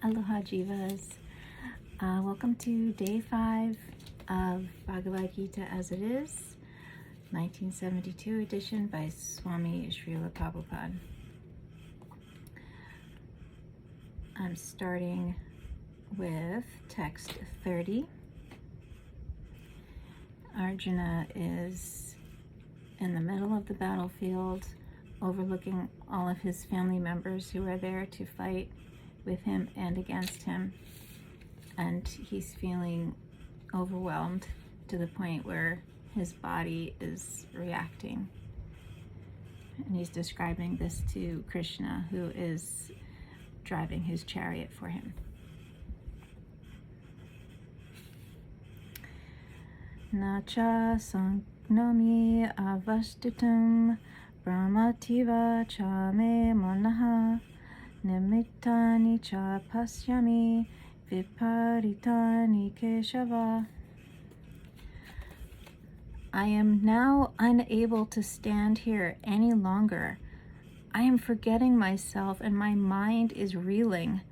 Aloha Jivas. Welcome to day 5 of Bhagavad Gita as it is, 1972 edition by Swami Srila Prabhupad. I'm starting with text 30. Arjuna is in the middle of the battlefield, overlooking all of his family members who are there to fight with him and against him, and he's feeling overwhelmed to the point where his body is reacting, and he's describing this to Krishna, who is driving his chariot for him. Nacha sangnami avastutum brahmativa cha me manaha nimittani cha pasyami viparitani keshava. I am now unable to stand here any longer. I am forgetting myself and my mind is reeling.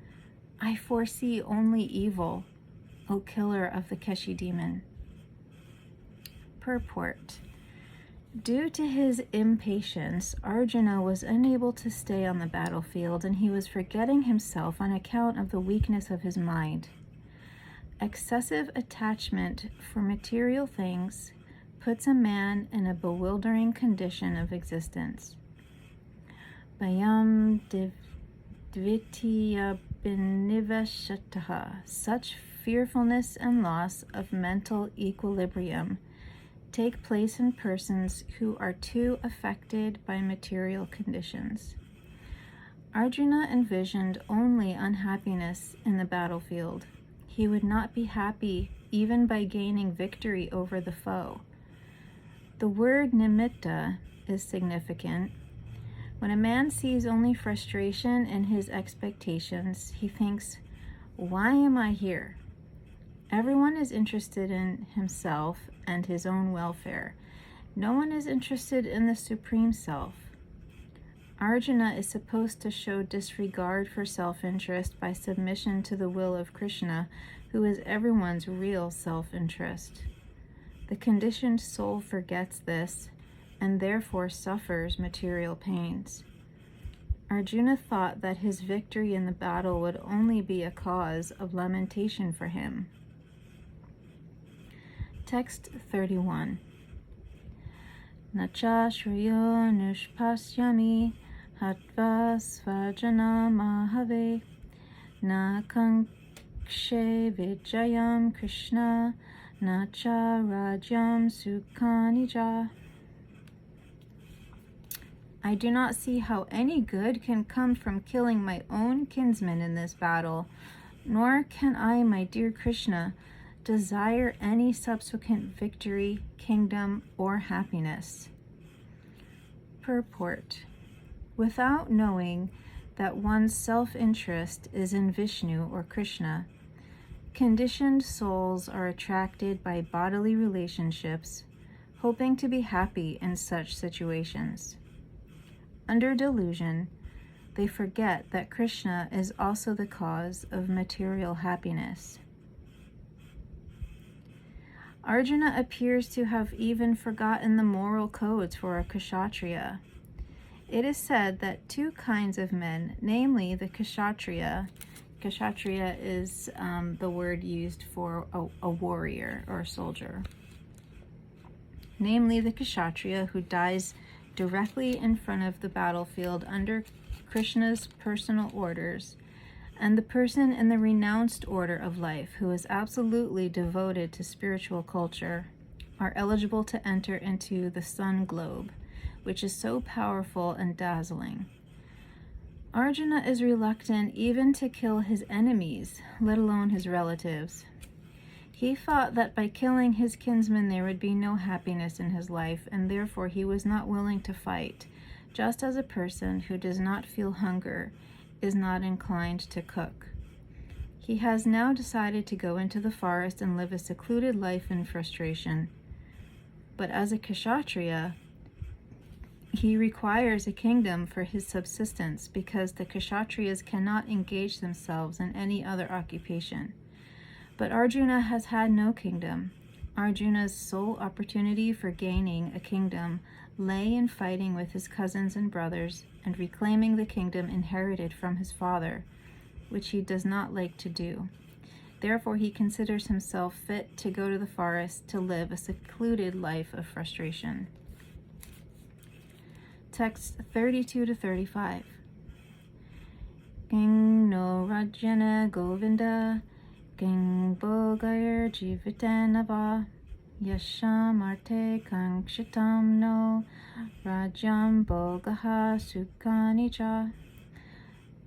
I foresee only evil, O killer of the Keshi demon. Purport. Due to his impatience, Arjuna was unable to stay on the battlefield, and he was forgetting himself on account of the weakness of his mind. Excessive attachment for material things puts a man in a bewildering condition of existence. Bayam dvitiya biniveshataha. Such fearfulness and loss of mental equilibrium take place in persons who are too affected by material conditions. Arjuna envisioned only unhappiness in the battlefield. He would not be happy even by gaining victory over the foe. The word nimitta is significant. When a man sees only frustration in his expectations, he thinks, "Why am I here?" Everyone is interested in himself and his own welfare. No one is interested in the Supreme Self. Arjuna is supposed to show disregard for self-interest by submission to the will of Krishna, who is everyone's real self-interest. The conditioned soul forgets this and therefore suffers material pains. Arjuna thought that his victory in the battle would only be a cause of lamentation for him. Text 31. Nacha shriyo nushpasyami hatva svajana mahave na kankshe vijayam Krishna nacha rajyam sukhanija. I do not see how any good can come from killing my own kinsmen in this battle, nor can I, my dear Krishna, desire any subsequent victory, kingdom, or happiness. Purport. Without knowing that one's self-interest is in Vishnu or Krishna, conditioned souls are attracted by bodily relationships, hoping to be happy in such situations. Under delusion, they forget that Krishna is also the cause of material happiness. Arjuna appears to have even forgotten the moral codes for a kshatriya. It is said that two kinds of men, namely the kshatriya is the word used for a warrior or a soldier, namely the kshatriya who dies directly in front of the battlefield under Krishna's personal orders, and the person in the renounced order of life who is absolutely devoted to spiritual culture are eligible to enter into the sun globe, which is so powerful and dazzling. Arjuna is reluctant even to kill his enemies, let alone his relatives. He thought that by killing his kinsmen there would be no happiness in his life, and therefore he was not willing to fight, just as a person who does not feel hunger is not inclined to cook. He has now decided to go into the forest and live a secluded life in frustration. But as a kshatriya, He requires a kingdom for his subsistence because the Kshatriyas cannot engage themselves in any other occupation. But Arjuna has had no kingdom. Arjuna's sole opportunity for gaining a kingdom lay in fighting with his cousins and brothers and reclaiming the kingdom inherited from his father, which he does not like to do. Therefore, he considers himself fit to go to the forest to live a secluded life of frustration. Text 32 to 35. King no Rajana Govinda, King Bogayar Jivitanava, Yasham Arte Kankshitam no, Rajam Bogaha Sukanicha,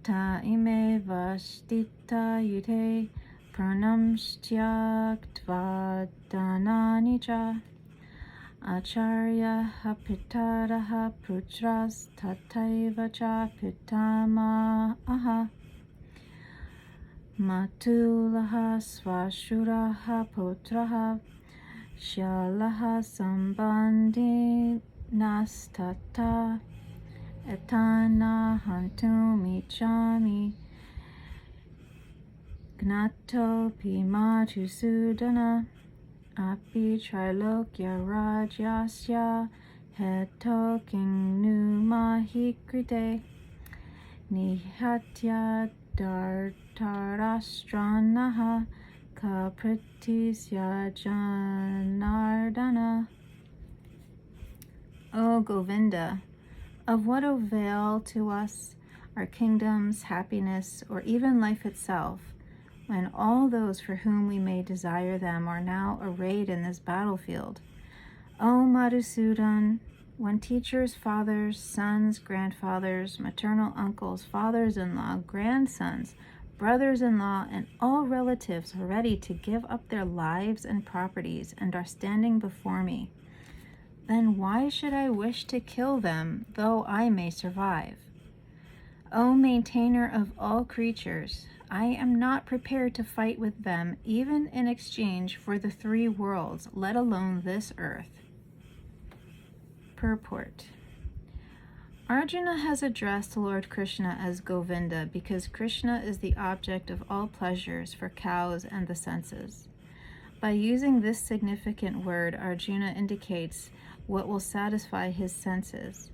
Ta ime Vashtita Yudhe, Pranamshtyaktva Dananicha. Acharya pitaraha putras tataiva cha pitama aha. Matulaha swashuraha putraha shalaha sambandhi nastata etana hantumichami gnato pimatu sudana. Api Trilokya Rajasya Heto King Numahikrite Nihatya Dartarastranaha Kapritisya Janardana. O Govinda, of what avail to us are kingdoms, happiness, or even life itself, when all those for whom we may desire them are now arrayed in this battlefield? O Madhusudan, when teachers, fathers, sons, grandfathers, maternal uncles, fathers-in-law, grandsons, brothers-in-law, and all relatives are ready to give up their lives and properties and are standing before me, then why should I wish to kill them, though I may survive? O maintainer of all creatures, I am not prepared to fight with them, even in exchange for the three worlds, let alone this earth. Purport. Arjuna has addressed Lord Krishna as Govinda because Krishna is the object of all pleasures for cows and the senses. By using this significant word, Arjuna indicates what will satisfy his senses.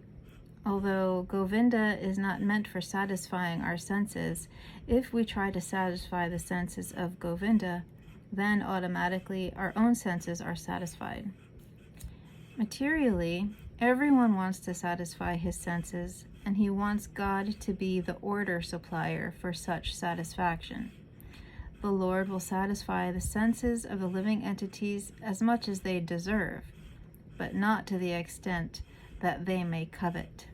Although Govinda is not meant for satisfying our senses, if we try to satisfy the senses of Govinda, then automatically our own senses are satisfied. Materially, everyone wants to satisfy his senses, and he wants God to be the order supplier for such satisfaction. The Lord will satisfy the senses of the living entities as much as they deserve, but not to the extent that they may covet.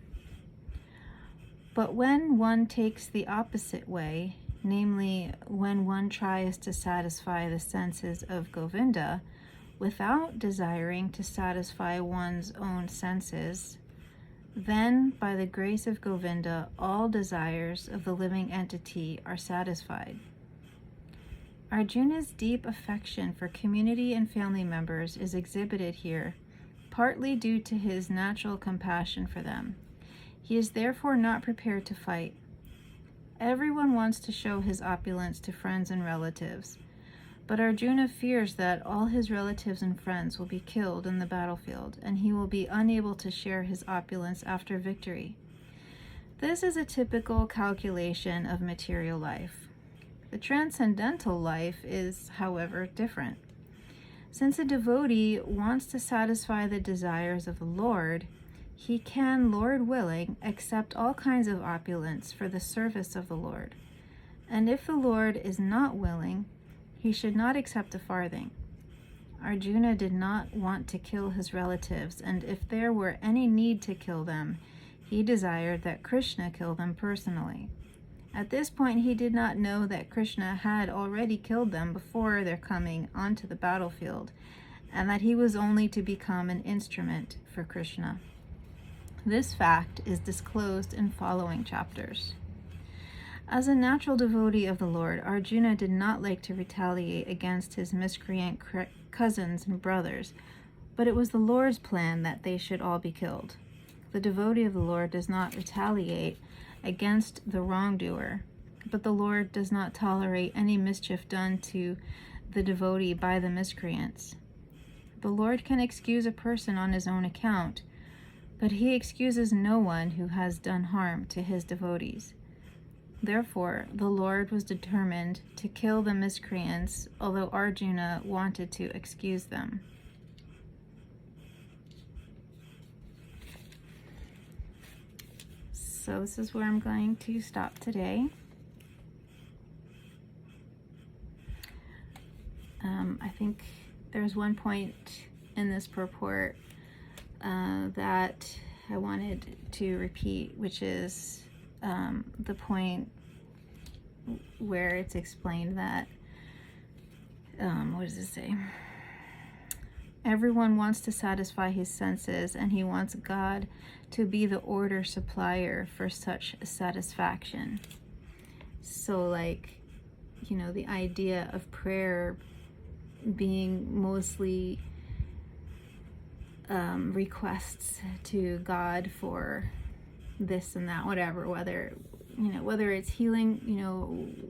But when one takes the opposite way, namely when one tries to satisfy the senses of Govinda without desiring to satisfy one's own senses, then by the grace of Govinda all desires of the living entity are satisfied. Arjuna's deep affection for community and family members is exhibited here, partly due to his natural compassion for them. He is therefore not prepared to fight. Everyone wants to show his opulence to friends and relatives, but Arjuna fears that all his relatives and friends will be killed in the battlefield, and he will be unable to share his opulence after victory. This is a typical calculation of material life. The transcendental life is, however, different. Since a devotee wants to satisfy the desires of the Lord, he can, Lord willing, accept all kinds of opulence for the service of the Lord. And if the Lord is not willing, he should not accept a farthing. Arjuna did not want to kill his relatives, and if there were any need to kill them, he desired that Krishna kill them personally. At this point, he did not know that Krishna had already killed them before their coming onto the battlefield, and that he was only to become an instrument for Krishna. This fact is disclosed in following chapters. As a natural devotee of the Lord, Arjuna did not like to retaliate against his miscreant cousins and brothers, but it was the Lord's plan that they should all be killed. The devotee of the Lord does not retaliate against the wrongdoer, but the Lord does not tolerate any mischief done to the devotee by the miscreants. The Lord can excuse a person on his own account, but he excuses no one who has done harm to his devotees. Therefore, the Lord was determined to kill the miscreants, although Arjuna wanted to excuse them. So this is where I'm going to stop today. I think there's one point in this purport that I wanted to repeat, which is the point where it's explained that, what does it say? Everyone wants to satisfy his senses, and he wants God to be the order supplier for such satisfaction. So, like, you know, the idea of prayer being mostly requests to God for this and that, whatever, whether it's healing,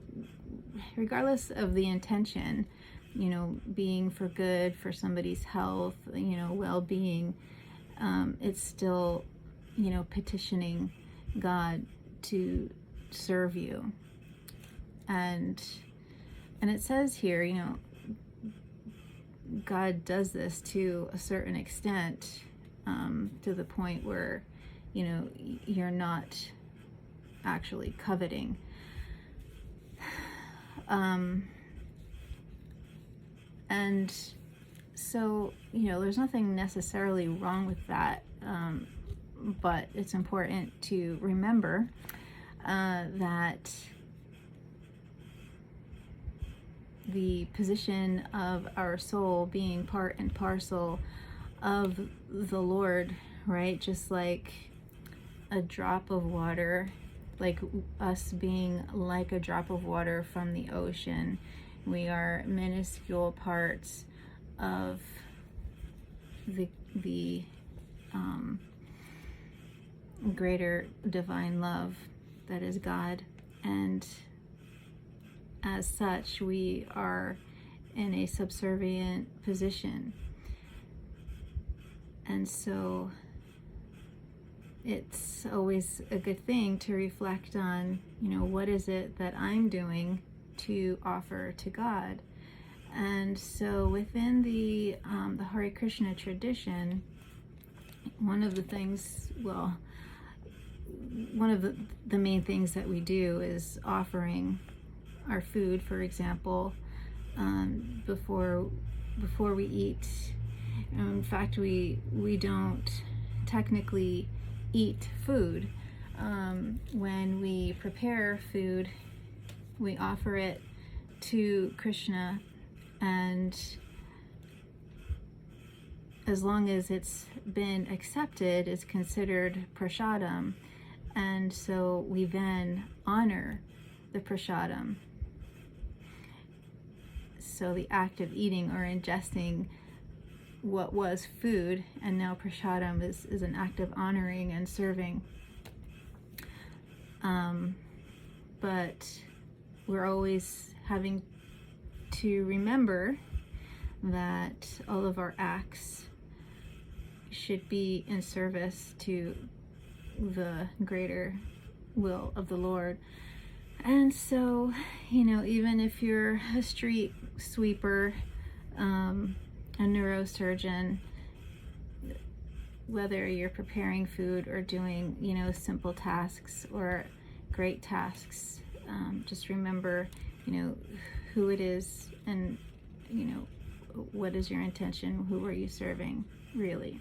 regardless of the intention, being for good, for somebody's health, well-being, it's still, petitioning God to serve you. And it says here, God does this to a certain extent, to the point where, you're not actually coveting. And so, there's nothing necessarily wrong with that, but it's important to remember that the position of our soul being part and parcel of the Lord, right? Just like a drop of water, like us being like a drop of water from the ocean. We are minuscule parts of the greater divine love that is God, and as such we are in a subservient position. And so it's always a good thing to reflect on, what is it that I'm doing to offer to God. And so within the Hare Krishna tradition, one of the main things that we do is offering our food, for example, before we eat. In fact, we don't technically eat food. When we prepare food, we offer it to Krishna, and as long as it's been accepted, it's considered prasadam, and so we then honor the prasadam. So the act of eating or ingesting what was food and now prasadam is an act of honoring and serving. But we're always having to remember that all of our acts should be in service to the greater will of the Lord. And so, even if you're a street sweeper, a neurosurgeon, whether you're preparing food or doing, simple tasks or great tasks, just remember, who it is and, what is your intention? Who are you serving, really?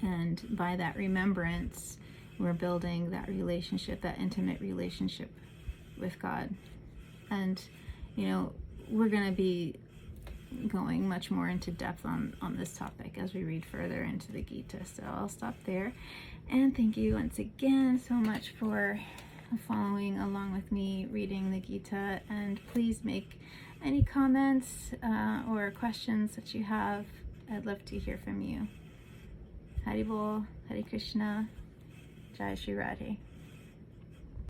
And by that remembrance, we're building that relationship, that intimate relationship with God. And, we're going to be going much more into depth on this topic as we read further into the Gita. So I'll stop there. And thank you once again so much for following along with me reading the Gita. And please make any comments or questions that you have. I'd love to hear from you. Hari Bol, Hare Krishna, Jai Shri Radhe.